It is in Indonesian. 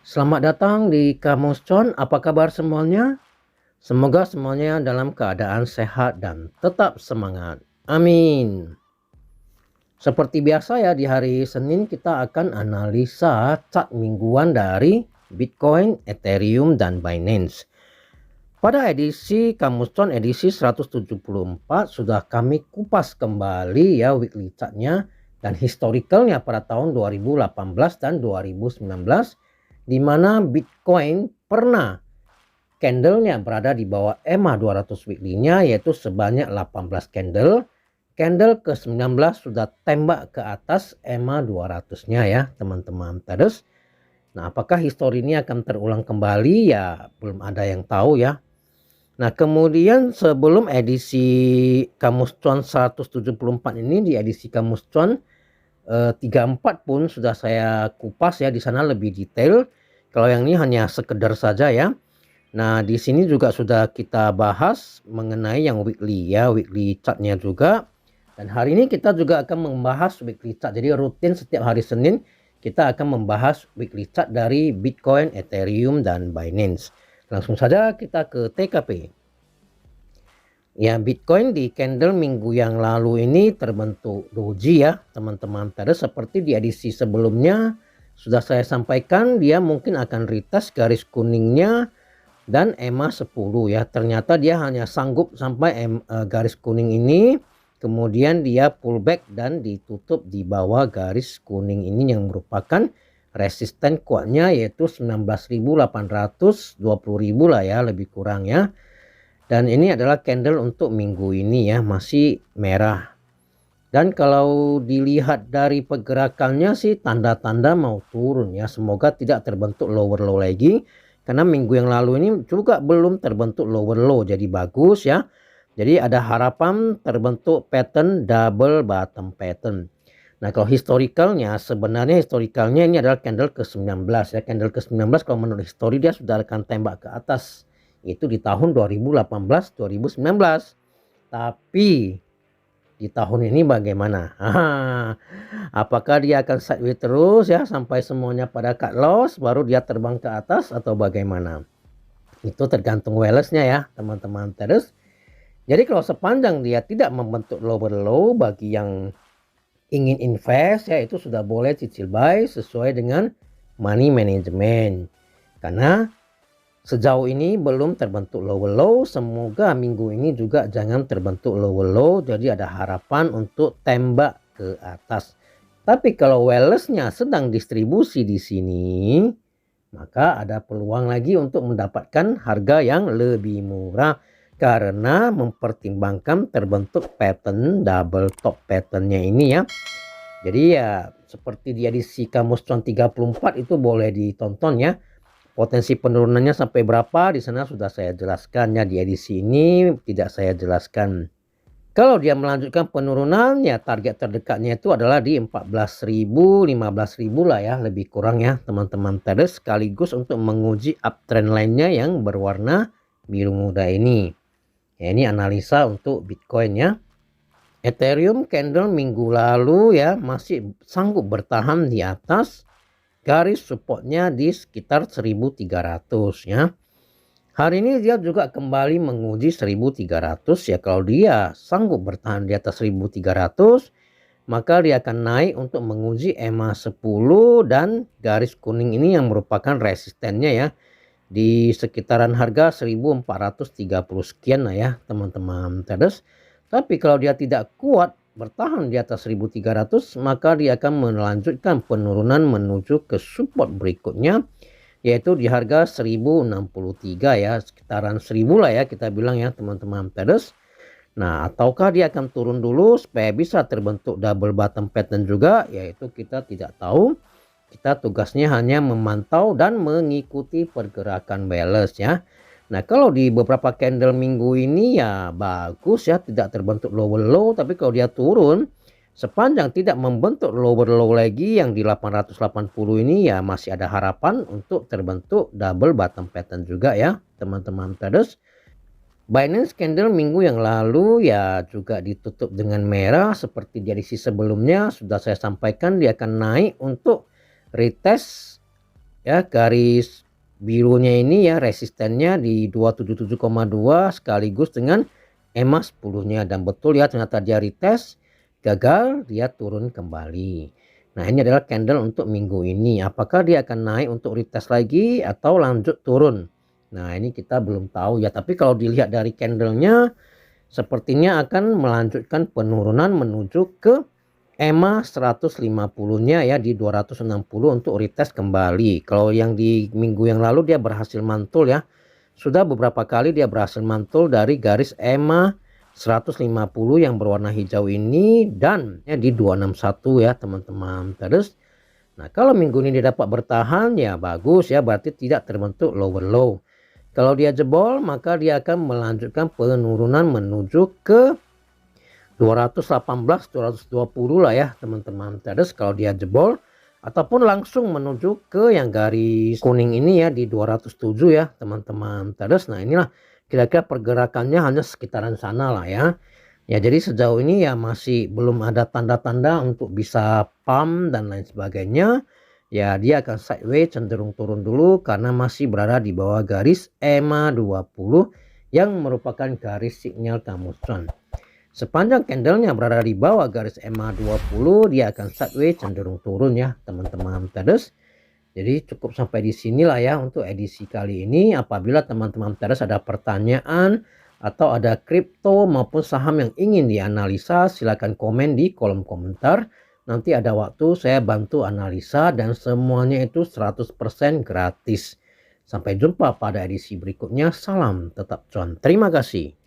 Selamat datang di Kamus Con. Apa kabar semuanya? Semoga semuanya dalam keadaan sehat dan tetap semangat. Amin. Seperti biasa ya, di hari Senin kita akan analisa chart mingguan dari Bitcoin, Ethereum, dan Binance. Pada edisi Kamus Con edisi 174 sudah kami kupas kembali ya weekly chartnya dan historicalnya pada tahun 2018 dan 2019, di mana Bitcoin pernah candlenya berada di bawah EMA 200 weekly-nya, yaitu sebanyak 18 candle. Candle ke-19 sudah tembak ke atas EMA 200-nya ya teman-teman. Terus, nah apakah histori ini akan terulang kembali? Ya belum ada yang tahu ya. Nah kemudian sebelum edisi Kamus Cuan 174 ini, di edisi Kamus Cuan 34 pun sudah saya kupas ya, di sana lebih detail. Kalau yang ini hanya sekedar saja ya. Nah di sini juga sudah kita bahas mengenai yang weekly ya, weekly chartnya juga. Dan hari ini kita juga akan membahas weekly chart. Jadi rutin setiap hari Senin kita akan membahas weekly chart dari Bitcoin, Ethereum, dan Binance. Langsung saja kita ke TKP. Ya, Bitcoin di candle minggu yang lalu ini terbentuk doji ya teman-teman. Terus seperti di edisi sebelumnya sudah saya sampaikan, dia mungkin akan retest garis kuningnya dan EMA 10 ya. Ternyata dia hanya sanggup sampai garis kuning ini. Kemudian dia pullback dan ditutup di bawah garis kuning ini yang merupakan resisten kuatnya, yaitu 19.800, 20.000 lah ya, lebih kurang ya. Dan ini adalah candle untuk minggu ini ya, masih merah. Dan kalau dilihat dari pergerakannya sih tanda-tanda mau turun ya. Semoga tidak terbentuk lower low lagi. Karena minggu yang lalu ini juga belum terbentuk lower low, jadi bagus ya. Jadi ada harapan terbentuk pattern double bottom pattern. Nah kalau historicalnya, sebenarnya historicalnya ini adalah candle ke-19 ya. Candle ke-19 kalau menurut histori dia sudah akan tembak ke atas. Itu di tahun 2018-2019. Tapi di tahun ini bagaimana? Apakah dia akan sideways terus ya sampai semuanya pada cut loss baru dia terbang ke atas atau bagaimana? Itu tergantung Wallace-nya ya teman-teman. Terus jadi kalau sepanjang dia tidak membentuk lower low, bagi yang ingin invest ya itu sudah boleh cicil buy sesuai dengan money management. Karena sejauh ini belum terbentuk lower low. Semoga minggu ini juga jangan terbentuk lower low. Jadi ada harapan untuk tembak ke atas. Tapi kalau Wallace-nya sedang distribusi di sini, maka ada peluang lagi untuk mendapatkan harga yang lebih murah. Karena mempertimbangkan terbentuk pattern double top patternnya ini ya. Jadi ya seperti di edisi Kamus Cuan 34 itu boleh ditonton ya. Potensi penurunannya sampai berapa di sana sudah saya jelaskan ya, di edisi ini tidak saya jelaskan. Kalau dia melanjutkan penurunan ya target terdekatnya itu adalah di 14.000, 15.000 lah ya, lebih kurang ya teman-teman. Terus sekaligus untuk menguji uptrend lainnya yang berwarna biru muda ini. Ya, ini analisa untuk Bitcoin ya. Ethereum candle minggu lalu ya masih sanggup bertahan di atas garis supportnya di sekitar 1300 ya. Hari ini dia juga kembali menguji 1300 ya. Kalau dia sanggup bertahan di atas 1300, maka dia akan naik untuk menguji EMA 10 dan garis kuning ini yang merupakan resistennya ya. Di sekitaran harga 1430 sekian lah ya teman-teman. Terus tapi kalau dia tidak kuat bertahan di atas 1300, maka dia akan melanjutkan penurunan menuju ke support berikutnya, yaitu di harga 1063 ya, sekitaran 1000 lah ya kita bilang ya teman-teman. Terus nah ataukah dia akan turun dulu supaya bisa terbentuk double bottom pattern juga, yaitu kita tidak tahu. Kita tugasnya hanya memantau dan mengikuti pergerakan Wallace ya. Nah kalau di beberapa candle minggu ini ya bagus ya, tidak terbentuk lower low. Tapi kalau dia turun sepanjang tidak membentuk lower low lagi yang di 880 ini, ya masih ada harapan untuk terbentuk double bottom pattern juga ya teman-teman. Terus Binance candle minggu yang lalu ya juga ditutup dengan merah seperti di edisi sebelumnya. Sudah saya sampaikan dia akan naik untuk retest Ya, garis birunya ini ya resistennya di 277,2 sekaligus dengan EMA 10-nya, dan betul ya ternyata dia retest gagal, dia turun kembali. Nah, ini adalah candle untuk minggu ini. Apakah dia akan naik untuk retest lagi atau lanjut turun? Nah, ini kita belum tahu ya, tapi kalau dilihat dari candlenya sepertinya akan melanjutkan penurunan menuju ke EMA 150-nya ya di 260 untuk retest kembali. Kalau yang di minggu yang lalu dia berhasil mantul ya. Sudah beberapa kali dia berhasil mantul dari garis EMA 150 yang berwarna hijau ini dan ya di 261 ya teman-teman. Terus nah kalau minggu ini dia dapat bertahan ya bagus ya, berarti tidak terbentuk lower low. Kalau dia jebol maka dia akan melanjutkan penurunan menuju ke 218, 220 lah ya teman-teman. Terus kalau dia jebol ataupun langsung menuju ke yang garis kuning ini ya di 207 ya teman-teman. Terus nah inilah kira-kira pergerakannya hanya sekitaran sana lah ya. Ya jadi sejauh ini ya masih belum ada tanda-tanda untuk bisa pump dan lain sebagainya. Ya dia akan sideways cenderung turun dulu karena masih berada di bawah garis EMA 20 yang merupakan garis sinyal Tamuson. Sepanjang candlenya berada di bawah garis EMA 20 dia akan sideways cenderung turun ya teman-teman. Terus jadi cukup sampai di sinilah ya untuk edisi kali ini. Apabila teman-teman terus ada pertanyaan atau ada kripto maupun saham yang ingin dianalisa, silakan komen di kolom komentar. Nanti ada waktu saya bantu analisa dan semuanya itu 100% gratis. Sampai jumpa pada edisi berikutnya. Salam tetap cuan. Terima kasih.